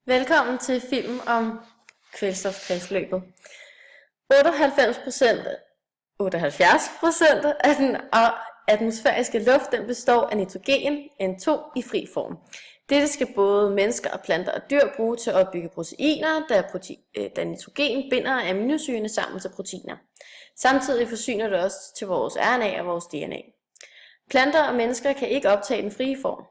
Velkommen til film om kvælstofkredsløbet. 78% af den atmosfæriske luft den består af nitrogen, N2, i fri form. Dette skal både mennesker og planter og dyr bruge til at opbygge proteiner, da nitrogen binder aminosyrene sammen til proteiner. Samtidig forsyner det også til vores RNA og vores DNA. Planter og mennesker kan ikke optage den frie form.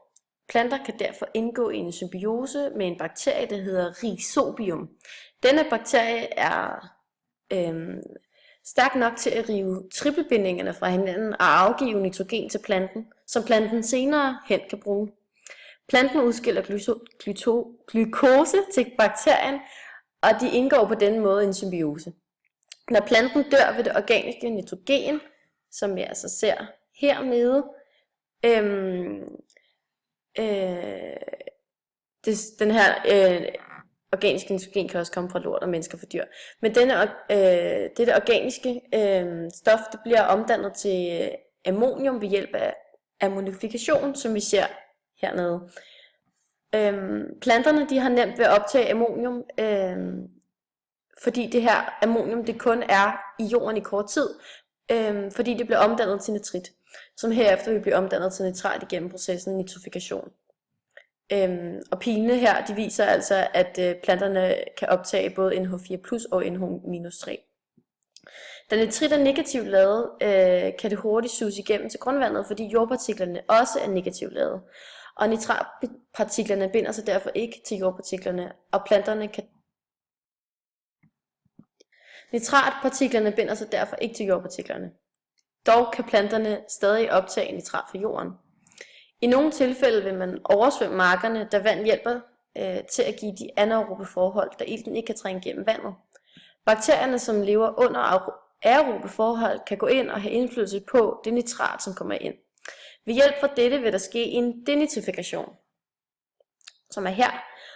Planter kan derfor indgå i en symbiose med en bakterie, der hedder Rhizobium. Denne bakterie er stærk nok til at rive trippelbindingerne fra hinanden og afgive nitrogen til planten, som planten senere hen kan bruge. Planten udskiller glukose til bakterien, og de indgår på denne måde i en symbiose. Når planten dør, vil det organiske nitrogen, som vi altså ser hernede, den her organiske nitrogen kan også komme fra lort og mennesker for dyr. Men dette organiske stof det bliver omdannet til ammonium ved hjælp af ammonifikation, som vi ser hernede. Planterne de har nemt ved at optage ammonium, fordi det her ammonium det kun er i jorden i kort tid, fordi det bliver omdannet til nitrit, som herefter vil blive omdannet til nitrat igennem processen nitrifikation. Og pilene her, de viser altså, at planterne kan optage både NH4+ og NH-3. Da nitrit er negativt lavet, kan det hurtigt suges igennem til grundvandet, fordi jordpartiklerne også er negativt lavet. Og nitratpartiklerne binder sig derfor ikke til jordpartiklerne, og planterne kan Nitratpartiklerne binder sig derfor ikke til jordpartiklerne. Dog kan planterne stadig optage nitrat fra jorden. I nogle tilfælde vil man oversvømme markerne, da vand hjælper til at give de anaerobe forhold, da ilten ikke kan trænge gennem vandet. Bakterierne, som lever under aerobe forhold, kan gå ind og have indflydelse på det nitrat, som kommer ind. Ved hjælp fra dette vil der ske en denitrifikation, som er her,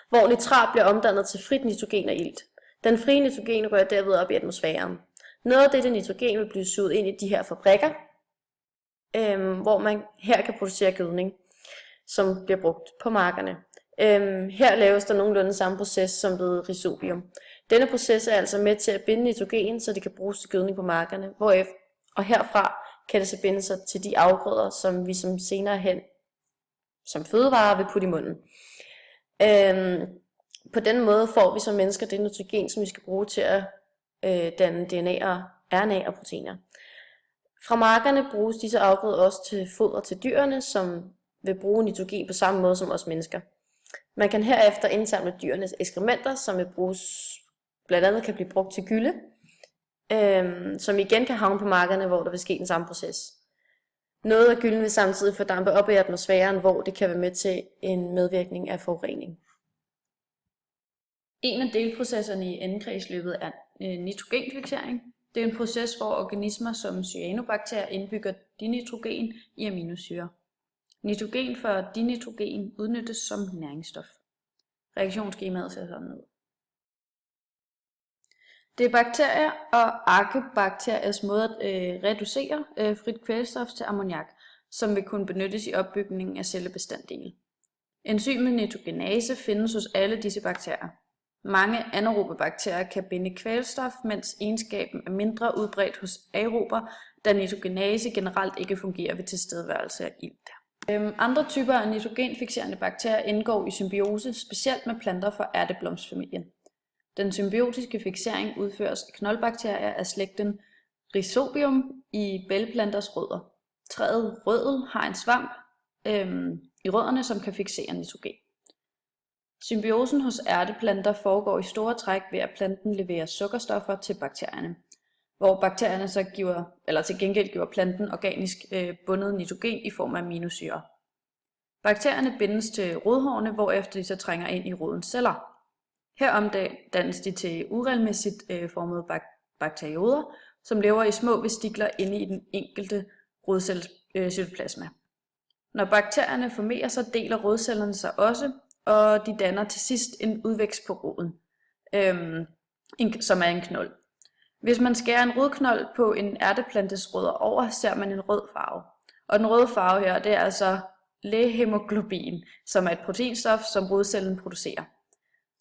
hvor nitrat bliver omdannet til frit nitrogen og ilt. Den frie nitrogen rører derved op i atmosfæren. Noget af dette nitrogen vil blive suget ind i de her fabrikker, hvor man her kan producere gødning, som bliver brugt på markerne. Her laves der nogenlunde samme proces som ved Rhizobium. Denne proces er altså med til at binde nitrogen, så det kan bruges til gødning på markerne, og herfra kan det så binde sig til de afgrøder, som vi som senere hen som fødevarer vil putte i munden. På den måde får vi som mennesker det nitrogen, som vi skal bruge til at danne DNA og RNA og proteiner. Fra markerne bruges disse afgrøder også til foder til dyrene, som vil bruge nitrogen på samme måde som os mennesker. Man kan herefter indsamle dyrenes ekskrementer, som vil bruges, blandt andet kan blive brugt til gylde, som igen kan havne på markerne, hvor der vil ske den samme proces. Noget af gylden vil samtidig fordampe op i atmosfæren, hvor det kan være med til en medvirkning af forurening. En af delprocesserne i endekredsløbet er nitrogenfiksering. Det er en proces, hvor organismer som cyanobakterier indbygger dinitrogen i aminosyrer. Nitrogen for dinitrogen udnyttes som næringsstof. Reaktionsskemaet ser sådan ud. Det er bakterier og arkebakteriers måde at reducere frit kvælstof til ammoniak, som vil kunne benyttes i opbygningen af cellebestanddele. Enzymet nitrogenase findes hos alle disse bakterier. Mange anaerobe bakterier kan binde kvælstof, mens egenskaben er mindre udbredt hos aerober, da nitrogenase generelt ikke fungerer ved tilstedeværelse af ilt. Andre typer af nitrogenfikserende bakterier indgår i symbiose, specielt med planter fra ærteblomstfamilien. Den symbiotiske fiksering udføres af knoldbakterier af slægten Rhizobium i bælgeplanters rødder. Træet røddel har en svamp i rødderne, som kan fiksere nitrogen. Symbiosen hos ærteplanter foregår i store træk ved, at planten leverer sukkerstoffer til bakterierne, hvor bakterierne så til gengæld giver planten organisk bundet nitrogen i form af aminosyrer. Bakterierne bindes til rodhårene, hvorefter de så trænger ind i rodens celler. Her omdannes de til uregelmæssigt formede bakterioder, som lever i små vestikler inde i den enkelte rodcells cytoplasma. Når bakterierne formerer sig, deler rodcellerne sig også, og de danner til sidst en udvækst på roden, som er en knold. Hvis man skærer en rodknold på en ærteplantes rødder over, ser man en rød farve. Og den røde farve her, det er altså lægehemoglobin, som er et proteinstof, som rodcellen producerer.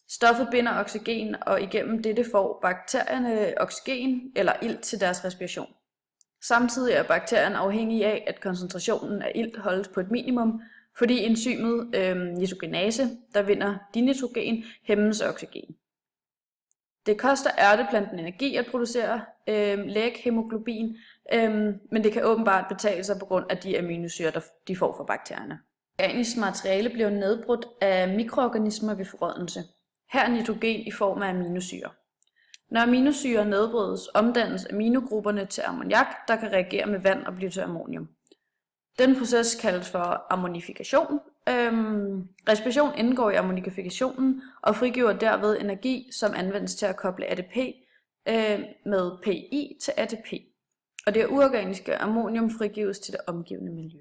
Stoffet binder oxygen, og igennem dette får bakterierne oxygen eller ilt til deres respiration. Samtidig er bakterien afhængig af, at koncentrationen af ilt holdes på et minimum, fordi enzymet nitrogenase, der vinder dinitrogen, hæmmes af oxygen. Det koster ærteplanten energi at producere læghemoglobin, men det kan åbenbart betale sig på grund af de aminosyrer, de får fra bakterierne. Organisk materiale bliver nedbrudt af mikroorganismer ved forrådnelse. Her er nitrogen i form af aminosyrer. Når aminosyrer nedbrydes, omdannes aminogrupperne til ammoniak, der kan reagere med vand og blive til ammonium. Den proces kaldes for ammonifikation. Respiration indgår i ammonifikationen og frigiver derved energi, som anvendes til at koble ADP med PI til ATP. Og det uorganiske ammonium frigives til det omgivende miljø.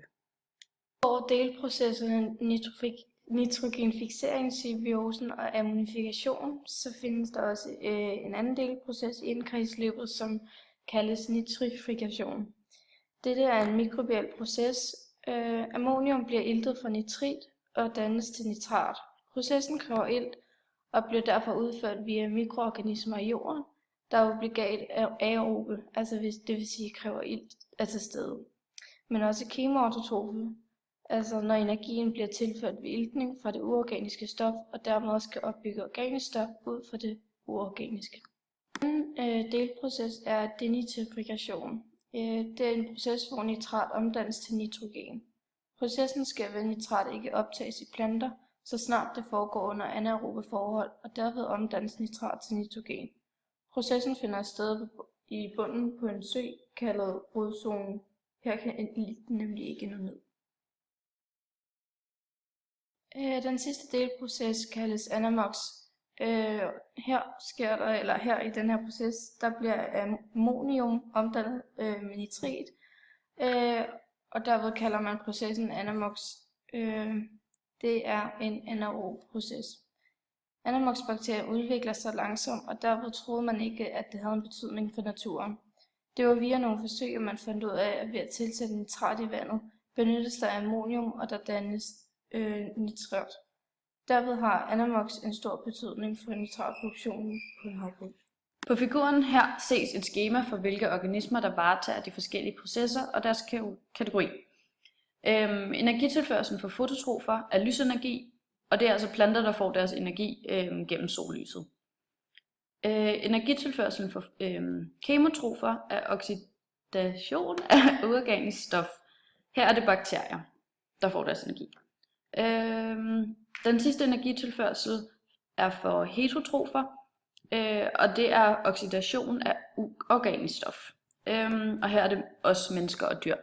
Over delprocesserne nitrogenfiksering, symbiosen og ammonifikation, så findes der også en anden delproces i kredsløbet, som kaldes nitrifikation. Dette er en mikrobiel proces. Ammonium bliver iltet fra nitrit og dannes til nitrat. Processen kræver ilt og bliver derfor udført via mikroorganismer i jorden, der er obligat aerobe, altså det vil sige kræver ilt er til stede. Men også kemoautotrofe, altså når energien bliver tilført ved iltning fra det uorganiske stof, og dermed også kan opbygge organisk stof ud fra det uorganiske. Den delproces er denitrifikation. Det er en proces, hvor nitrat omdannes til nitrogen. Processen sker ved, at nitrat ikke optages i planter, så snart det foregår under anaerobe forhold, og derved omdannes nitrat til nitrogen. Processen finder sted i bunden på en sø, kaldet rodzonen. Her kan ilten nemlig ikke nå ned. Den sidste delproces kaldes anamox. Her i den her proces, der bliver ammonium omdannet med nitrit, og derved kalder man processen anamox. Det er en anaerob proces. Anamox-bakterien udvikler sig langsomt, og derved troede man ikke, at det havde en betydning for naturen. Det var via nogle forsøg, man fandt ud af, at ved at tilsætte nitrat i vandet, benyttes der ammonium, og der dannes nitrat. Derved har anamox en stor betydning for nitratproduktionen på en havbund. På figuren her ses et skema for hvilke organismer, der varetager de forskellige processer og deres kategori. Energitilførslen for fototrofer er lysenergi, og det er altså planter, der får deres energi gennem sollyset. Energitilførselen for kemotrofer er oxidation af uorganisk stof. Her er det bakterier, der får deres energi. Den sidste energitilførsel er for heterotrofer, og det er oxidation af uorganisk stof. Og her er det også mennesker og dyr.